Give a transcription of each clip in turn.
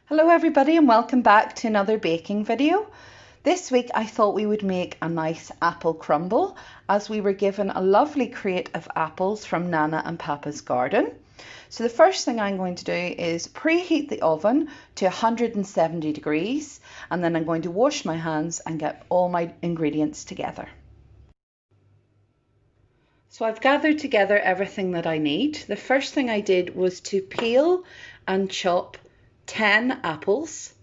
Hello everybody and welcome back to another baking video. This week I thought we would make a nice apple crumble as we were given a lovely crate of apples from Nana and Papa's garden. So the first thing I'm going to do is preheat the oven to 170 degrees and then I'm going to wash my hands and get all my ingredients together. So I've gathered together everything that I need. The first thing I did was to peel and chop 10 apples,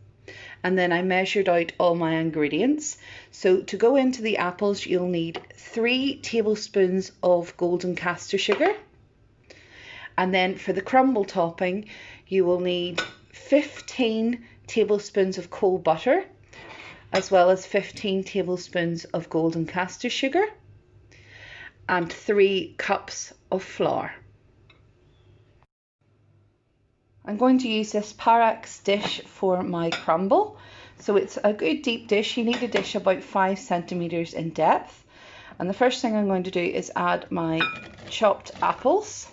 and then I measured out all my ingredients. So to go into the apples you'll need 3 tablespoons of golden castor sugar, and then for the crumble topping you will need 15 tablespoons of cold butter as well as 15 tablespoons of golden castor sugar and 3 cups of flour. I'm going to use this Pyrex dish for my crumble. So it's a good deep dish. You need a dish about 5 centimeters in depth. And the first thing I'm going to do is add my chopped apples.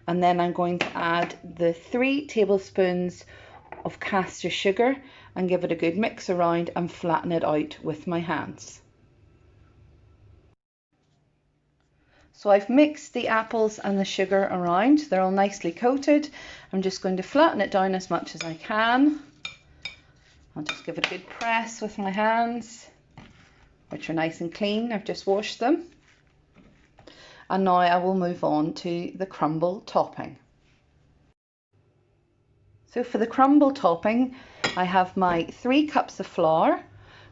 And then I'm going to add the 3 tablespoons of castor sugar and give it a good mix around and flatten it out with my hands. So I've mixed the apples and the sugar around. They're all nicely coated. I'm just going to flatten it down as much as I can. I'll just give it a good press with my hands, which are nice and clean. I've just washed them. And now I will move on to the crumble topping. So for the crumble topping, I have my 3 cups of flour,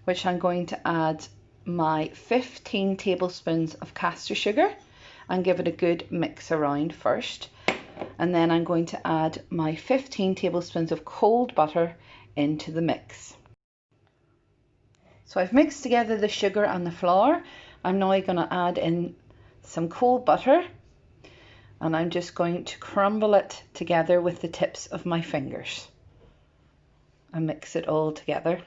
which I'm going to add my 15 tablespoons of castor sugar and give it a good mix around first. And then I'm going to add my 15 tablespoons of cold butter into the mix. So I've mixed together the sugar and the flour. I'm now going to add in some cold butter and I'm just going to crumble it together with the tips of my fingers and mix it all together.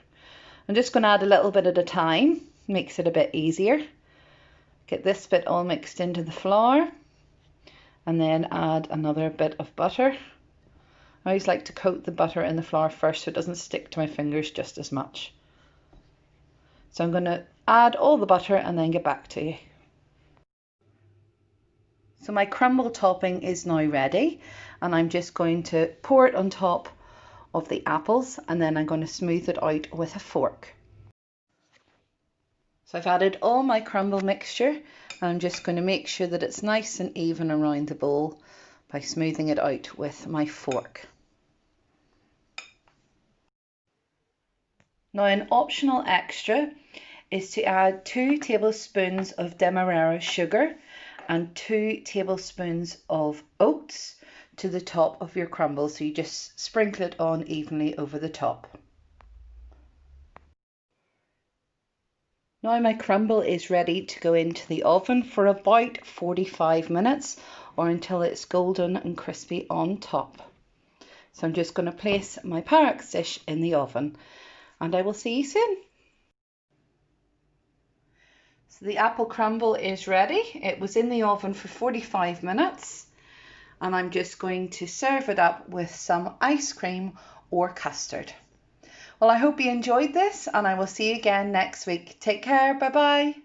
I'm just going to add a little bit at a time, makes it a bit easier. Get this bit all mixed into the flour and then add another bit of butter. I always like to coat the butter in the flour first so it doesn't stick to my fingers just as much. So I'm going to add all the butter and then get back to you. So my crumble topping is now ready and I'm just going to pour it on top of the apples and then I'm going to smooth it out with a fork. So I've added all my crumble mixture and I'm just going to make sure that it's nice and even around the bowl by smoothing it out with my fork. Now an optional extra is to add 2 tablespoons of demerara sugar and 2 tablespoons of oats to the top of your crumble, so you just sprinkle it on evenly over the top. Now my crumble is ready to go into the oven for about 45 minutes or until it's golden and crispy on top. So I'm just going to place my Pyrex dish in the oven and I will see you soon. So the apple crumble is ready. It was in the oven for 45 minutes and I'm just going to serve it up with some ice cream or custard. Well, I hope you enjoyed this and I will see you again next week. Take care. Bye bye.